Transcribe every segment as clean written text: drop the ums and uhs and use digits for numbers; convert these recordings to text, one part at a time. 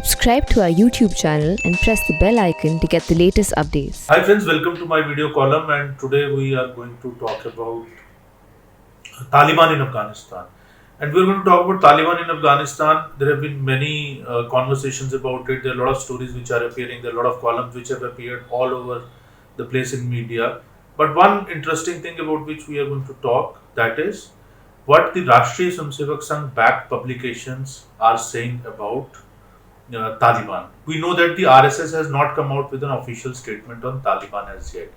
Subscribe to our YouTube channel and press the bell icon to get the latest updates. Hi friends, welcome to my video column, and today we are going to talk about Taliban in Afghanistan. And we're going to talk about Taliban in Afghanistan. There have been many conversations about it. There are a lot of stories which are appearing. There are a lot of columns which have appeared all over the place in media. But one interesting thing about which we are going to talk, that is what the Rashtriya Swayamsevak Sangh backed publications are saying about Taliban. We know that the RSS has not come out with an official statement on Taliban as yet.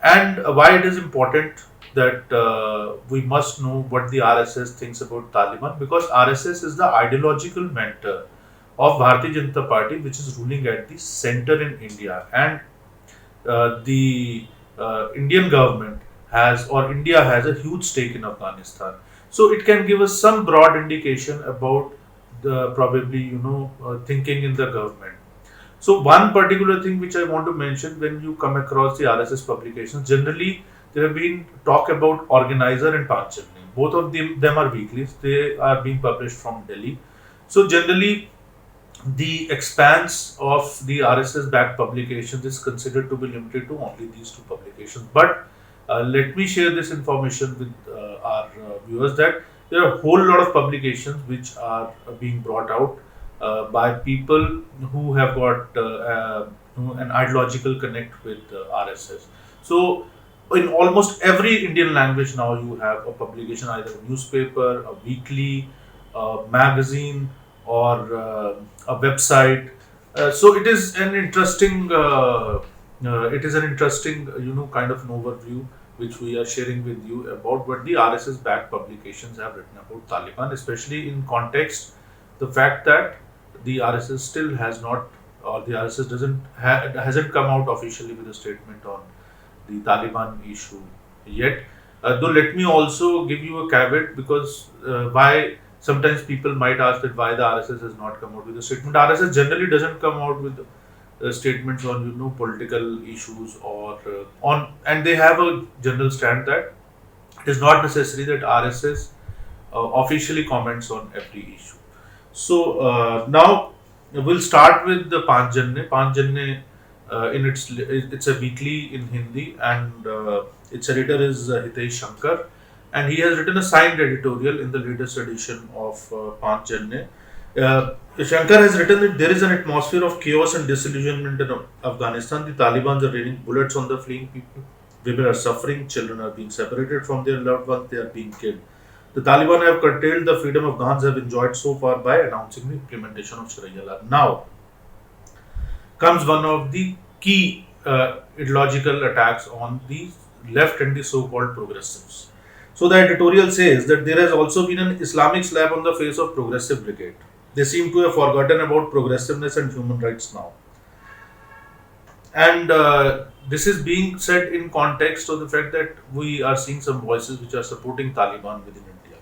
And why it is important that we must know what the RSS thinks about Taliban, because RSS is the ideological mentor of Bharatiya Janata Party, which is ruling at the center in India, and the Indian government India has a huge stake in Afghanistan. So it can give us some broad indication about the probably thinking in the government. So one particular thing which I want to mention, when you come across the RSS publications, generally there have been talk about Organizer and Panchayat. Both of them are weeklies. They are being published from Delhi. So generally the expanse of the RSS backed publications is considered to be limited to only these two publications. But let me share this information with our viewers that there are a whole lot of publications which are being brought out by people who have got an ideological connect with RSS. So, in almost every Indian language now, you have a publication, either a newspaper, a weekly, a magazine, or a website. So it is an interesting, kind of an overview which we are sharing with you about what the RSS-backed publications have written about Taliban, especially in context the fact that the RSS still has not, or the RSS hasn't come out officially with a statement on the Taliban issue yet. Though let me also give you a caveat, because why sometimes people might ask that why the RSS has not come out with a statement. RSS generally doesn't come out with statements on political issues or and they have a general stand that it is not necessary that RSS officially comments on every issue. So now we'll start with the Panjanne. Panjanne, it's a weekly in Hindi, and its editor is Hitesh Shankar, and he has written a signed editorial in the latest edition of Panjanne. Shankar has written that there is an atmosphere of chaos and disillusionment in Afghanistan. The Taliban are raining bullets on the fleeing people. Women are suffering. Children are being separated from their loved ones. They are being killed. The Taliban have curtailed the freedom Afghans have enjoyed so far by announcing the implementation of Sharia law. Now comes one of the key ideological attacks on the left and the so-called progressives. So the editorial says that there has also been an Islamic slap on the face of Progressive Brigade. They seem to have forgotten about progressiveness and human rights now. And this is being said in context of the fact that we are seeing some voices which are supporting Taliban within India.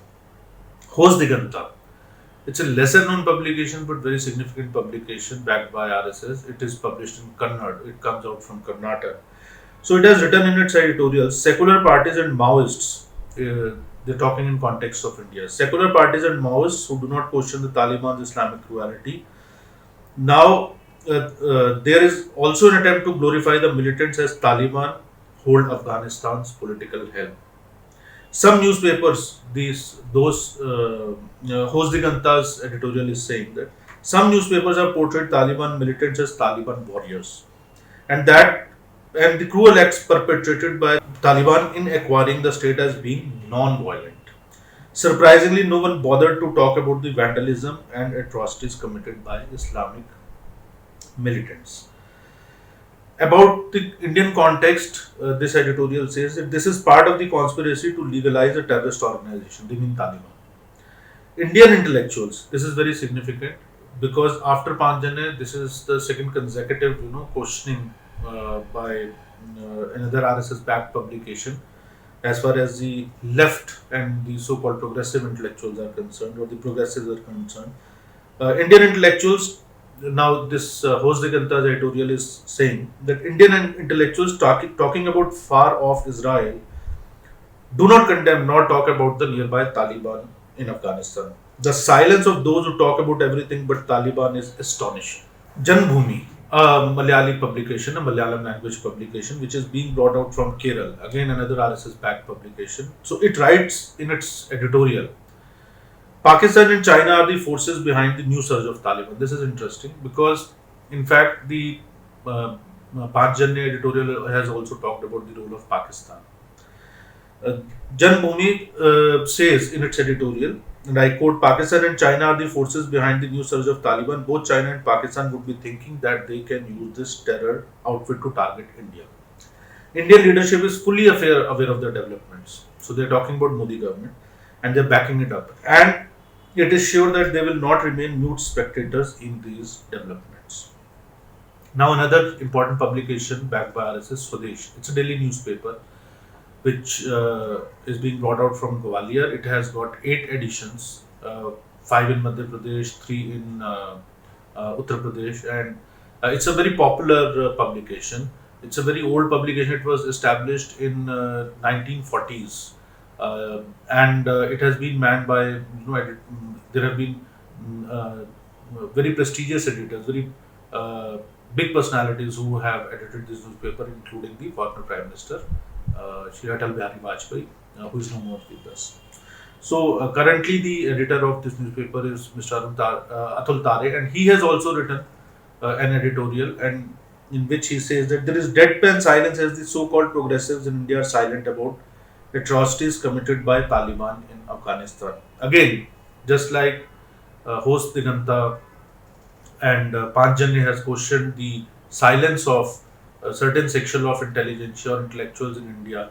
Hos Diganta. It's a lesser known publication but very significant publication backed by RSS. It is published in Kannada. It comes out from Karnataka. So it has written in its editorial, secular parties and Maoists, they're talking in context of India. Secular parties and Maoists who do not question the Taliban's Islamic cruelty. Now, there is also an attempt to glorify the militants as Taliban hold Afghanistan's political helm. Some newspapers, Hos Diganta's editorial is saying that some newspapers have portrayed Taliban militants as Taliban warriors, and the cruel acts perpetrated by Taliban in acquiring the state as being non-violent. Surprisingly, no one bothered to talk about the vandalism and atrocities committed by Islamic militants. About the Indian context, this editorial says that this is part of the conspiracy to legalize a terrorist organization, they mean Taliban. Indian intellectuals, this is very significant because after Panjanne, this is the second consecutive, questioning by another RSS-backed publication as far as the left and the so-called progressive intellectuals are concerned, or the progressives are concerned. Indian intellectuals, now this Hos Diganta's editorial is saying that Indian intellectuals talking about far-off Israel do not condemn nor talk about the nearby Taliban in Afghanistan. The silence of those who talk about everything but Taliban is astonishing. Janbhoomi, a Malayali publication, a Malayalam language publication, which is being brought out from Kerala, again another RSS-backed publication. So it writes in its editorial, Pakistan and China are the forces behind the new surge of Taliban. This is interesting because, in fact, the uh, Panchjanya editorial has also talked about the role of Pakistan. Uh, Janbhoomi says in its editorial, and I quote, Pakistan and China are the forces behind the new surge of Taliban. Both China and Pakistan would be thinking that they can use this terror outfit to target India. Indian leadership is fully aware of the developments. So they're talking about Modi government and they're backing it up. And it is sure that they will not remain mute spectators in these developments. Now, another important publication backed by RSS, Swadesh. It's a daily newspaper which is being brought out from Gwalior. It has got 8 editions, 5 in Madhya Pradesh, 3 in Uttar Pradesh, and it's a very popular publication. It's a very old publication. It was established in 1940s, and it has been manned by there have been very prestigious editors, very uh, big personalities who have edited this newspaper, including the former Prime Minister Shri Atal Bihari Vajpayee, who is no more with us. So currently, the editor of this newspaper is Mr. Atul Tare, and he has also written an editorial, and in which he says that there is deadpan silence as the so-called progressives in India are silent about atrocities committed by Taliban in Afghanistan. Again, just like host Diganta and Panchjanya has questioned the silence of a certain section of intelligentsia or intellectuals in India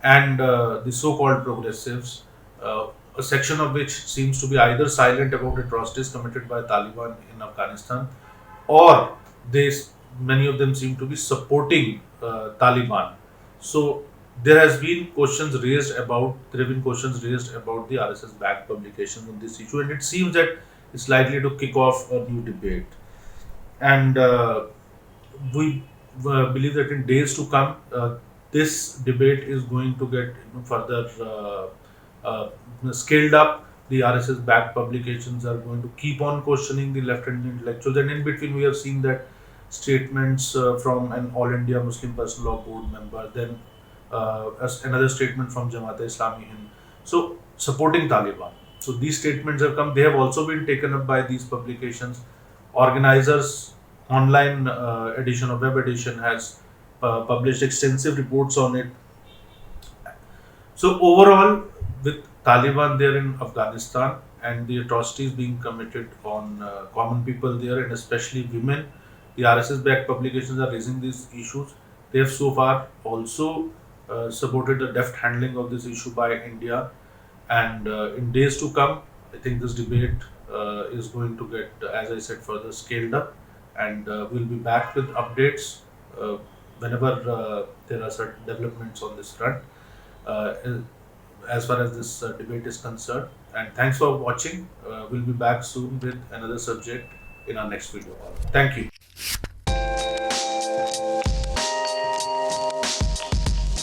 and the so-called progressives, a section of which seems to be either silent about atrocities committed by Taliban in Afghanistan, or many of them seem to be supporting Taliban. So there have been questions raised about the RSS-backed publications on this issue, and it seems that it's likely to kick off a new debate. And we believe that in days to come, this debate is going to get further scaled up. The RSS-backed publications are going to keep on questioning the left-hand intellectuals, and in between, we have seen that statements from an All India Muslim Personal Law Board member, then as another statement from Jamaat-e-Islami Hind, so supporting Taliban. So these statements have come. They have also been taken up by these publications. Organizers online edition or web edition has published extensive reports on it. So overall, with Taliban there in Afghanistan and the atrocities being committed on common people there and especially women, the RSS-backed publications are raising these issues. They have so far also supported the deft handling of this issue by India, and in days to come, I think this debate is going to get, as I said, further scaled up, and we'll be back with updates uh, whenever there are certain developments on this front. Uh, as far as this debate is concerned. And thanks for watching. We'll be back soon with another subject in our next video. Thank you.